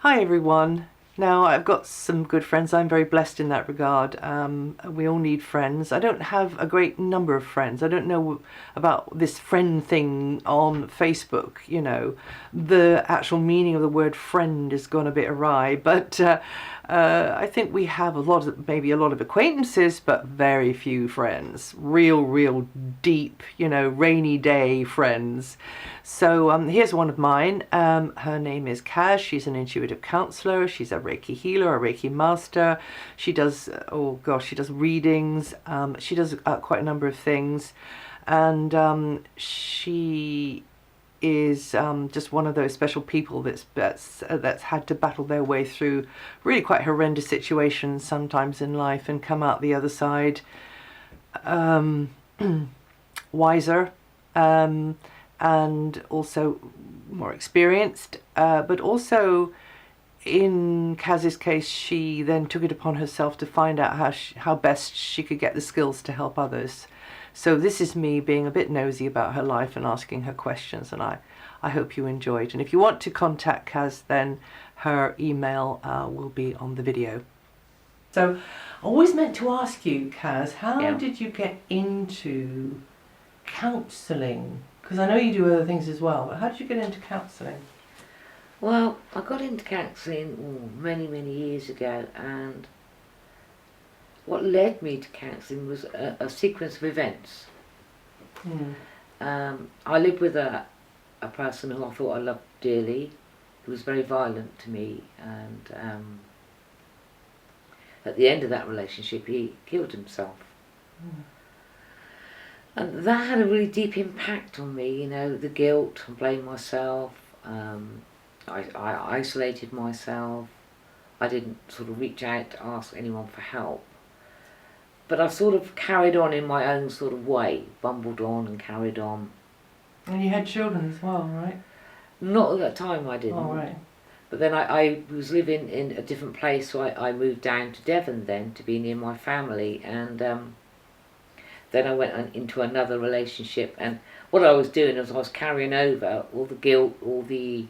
Hi everyone. Now I've got some good friends. I'm very blessed in that regard. We all need friends. I don't have a great number of friends. I don't know about this friend thing on Facebook, you know. The actual meaning of the word friend has gone a bit awry, but I think we have maybe a lot of acquaintances, but very few friends. Real deep, you know, rainy day friends. So here's one of mine. Her name is Kaz. She's an intuitive counselor. She's a Reiki healer, a Reiki master. She does, oh gosh, she does readings. She does quite a number of things. And she is just one of those special people that's had to battle their way through really quite horrendous situations sometimes in life and come out the other side wiser. And also more experienced, but also in Kaz's case, she then took it upon herself to find out how best she could get the skills to help others. So this is me being a bit nosy about her life and asking her questions, and I hope you enjoyed. And if you want to contact Kaz, then her email will be on the video. So I always meant to ask you, Kaz, how did you get into counselling? Because I know you do other things as well, but how did you get into counselling? Well, I got into counselling many years ago, and what led me to counselling was a sequence of events. I lived with a person who I thought I loved dearly, who was very violent to me, and at the end of that relationship he killed himself. And that had a really deep impact on me, you know, the guilt and blaming myself. I isolated myself. I didn't sort of reach out to ask anyone for help. But I sort of carried on in my own sort of way, bumbled on and carried on. And you had children as well, right? Not at that time, I didn't. Oh, right. But then I was living in a different place, so I moved down to Devon then to be near my family, and then I went into another relationship, and what I was doing was I was carrying over all the guilt, all the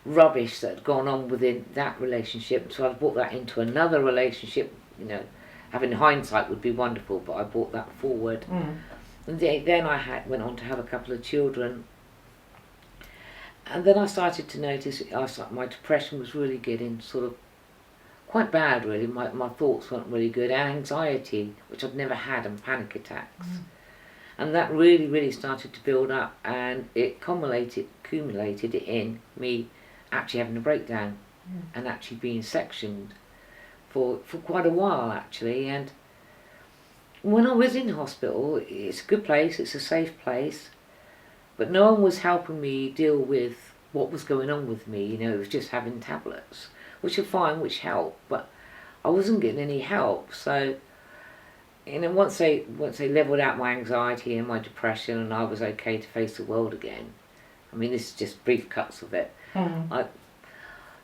rubbish that had gone on within that relationship. So I brought that into another relationship. You know, having hindsight would be wonderful, but I brought that forward. And then I went on to have a couple of children. And then I started to notice my depression was really getting sort of quite bad, really. My thoughts weren't really good, and anxiety, which I'd never had, and panic attacks. And that really started to build up, and it accumulated in me actually having a breakdown and actually being sectioned for quite a while, actually. And when I was in hospital, it's a good place, it's a safe place, but no one was helping me deal with what was going on with me. You know, it was just having tablets, which are fine, which help, but I wasn't getting any help. So, you know, once they levelled out my anxiety and my depression, and I was okay to face the world again. I mean, this is just brief cuts of it. I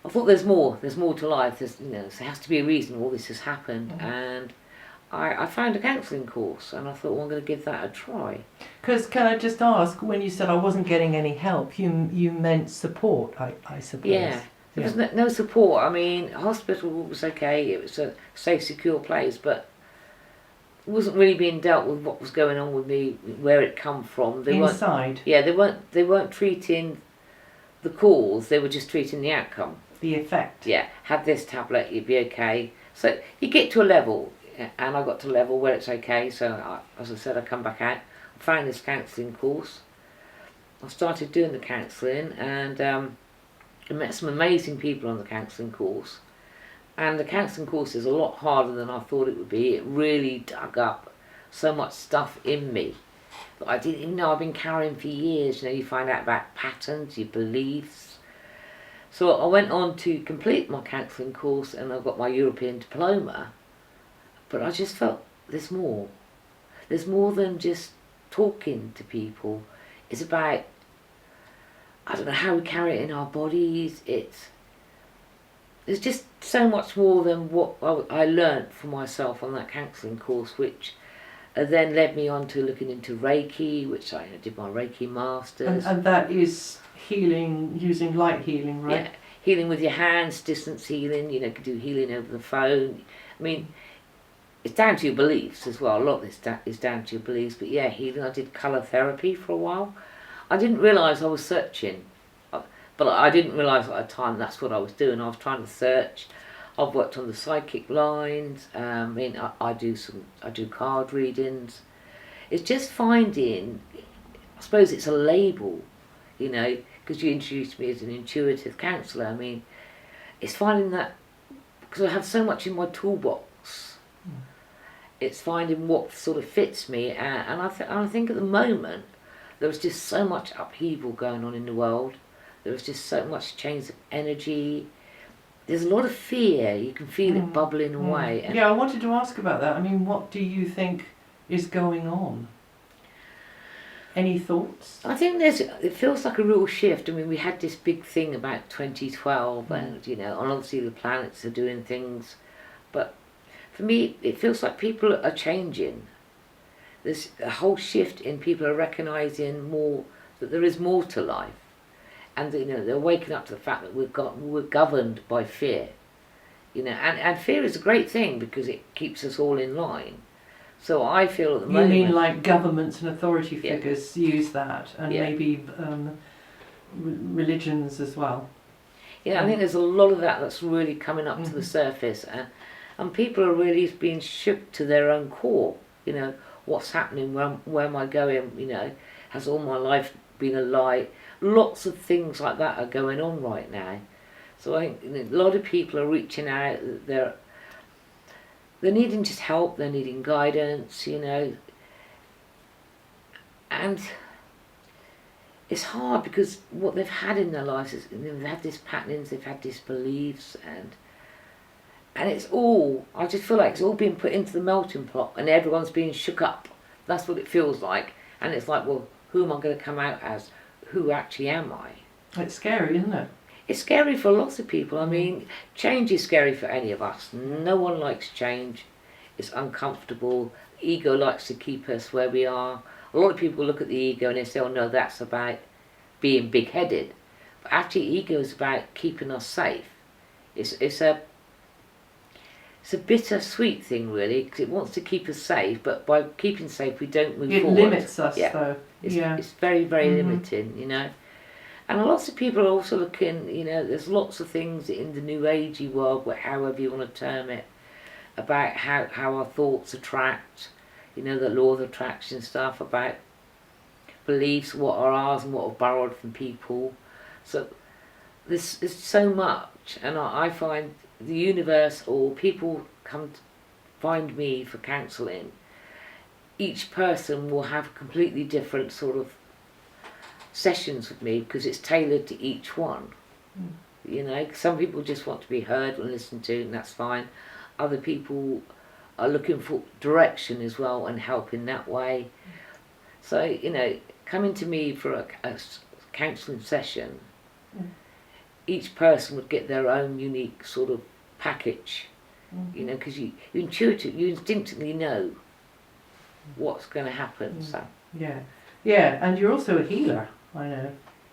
thought there's more to life. There has to be a reason all this has happened, and I found a counselling course, and I thought, well, I'm going to give that a try. Because can I just ask, when you said I wasn't getting any help, you meant support, I suppose. Yeah. There was no support. I mean, hospital was okay, it was a safe, secure place, but it wasn't really being dealt with what was going on with me, where it come from. Inside? They weren't treating the cause, they were just treating the outcome. The effect? Yeah, have this tablet, you'd be okay. So you get to a level, and I got to a level where it's okay, so as I said, I come back out. I found this counselling course. I started doing the counselling, and I met some amazing people on the counselling course, and the counselling course is a lot harder than I thought it would be. It really dug up so much stuff in me that I didn't even know I've been carrying for years. You know, you find out about patterns, your beliefs. So I went on to complete my counselling course, and I got my European diploma, but I just felt there's more. There's more than just talking to people. It's about, I don't know, how we carry it in our bodies. There's just so much more than what I learnt for myself on that counselling course, which then led me on to looking into Reiki, which I did my Reiki Masters. And that is healing, using light healing, right? healing with your hands, distance healing. You could do healing over the phone. I mean, it's down to your beliefs as well. A lot of this is down to your beliefs. But yeah, healing. I did colour therapy for a while. I didn't realise I was searching, but I didn't realise at the time that's what I was doing. I was trying to search. I've worked on the psychic lines. I do card readings. It's just finding. I suppose it's a label, because you introduced me as an intuitive counsellor. I mean, it's finding that, because I have so much in my toolbox. It's finding what sort of fits me, and I think at the moment there was just so much upheaval going on in the world. There was just so much change of energy. There's a lot of fear. You can feel it bubbling away. Yeah, I wanted to ask about that. I mean, what do you think is going on? Any thoughts? I think it feels like a real shift. I mean, we had this big thing about 2012 and, and obviously the planets are doing things. But for me, it feels like people are changing. There's a whole shift in people are recognising more that there is more to life. And, they're waking up to the fact that we're governed by fear. And fear is a great thing because it keeps us all in line. So I feel at the moment... You mean like governments and authority figures use that, and maybe religions as well? Yeah, I think there's a lot of that's really coming up to the surface, and people are really being shook to their own core. What's happening? Where am I going? Has all my life been a lie? Lots of things like that are going on right now. So I think a lot of people are reaching out. They're needing just help, they're needing guidance, and it's hard because what they've had in their lives is they've had these patterns, they've had these beliefs, and it's all, I just feel like it's all being put into the melting pot and everyone's being shook up. That's what it feels like. And it's like, well, who am I going to come out as? Who actually am I? It's scary, isn't it? It's scary for lots of people. I mean, change is scary for any of us. No one likes change. It's uncomfortable. Ego likes to keep us where we are. A lot of people look at the ego and they say, oh no, that's about being big-headed. But actually, ego is about keeping us safe. It's a bittersweet thing, really, because it wants to keep us safe, but by keeping safe, we don't move forward. It limits us, though. It's very, very limiting, And lots of people are also looking, there's lots of things in the new agey world, however you want to term it, about how our thoughts attract, the law of attraction stuff, about beliefs, what are ours and what are borrowed from people. So there's so much, and I find the universe or people come to find me for counselling. Each person will have completely different sort of sessions with me because it's tailored to each one. Some people just want to be heard and listened to, and that's fine. Other people are looking for direction as well and help in that way. So coming to me for a counselling session, each person would get their own unique sort of package, because you instinctively know what's going to happen. So and you're also a healer, I know.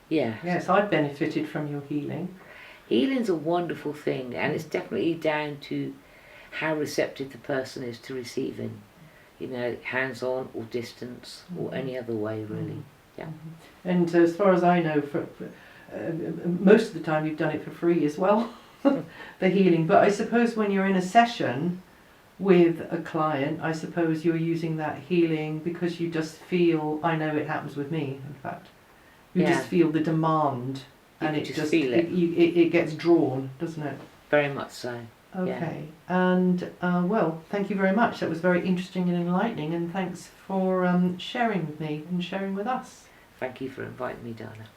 Yes, I've benefited from your healing. Healing's a wonderful thing, and it's definitely down to how receptive the person is to receiving, hands-on or distance or any other way, really. And as far as I know, for most of the time you've done it for free as well, the healing. But I suppose when you're in a session with a client, I suppose you're using that healing because you just feel, I know it happens with me, in fact. You just feel the demand, and it just feel it. It gets drawn, doesn't it? Very much so. Okay, and well, thank you very much. That was very interesting and enlightening, and thanks for sharing with me and sharing with us. Thank you for inviting me, Dana.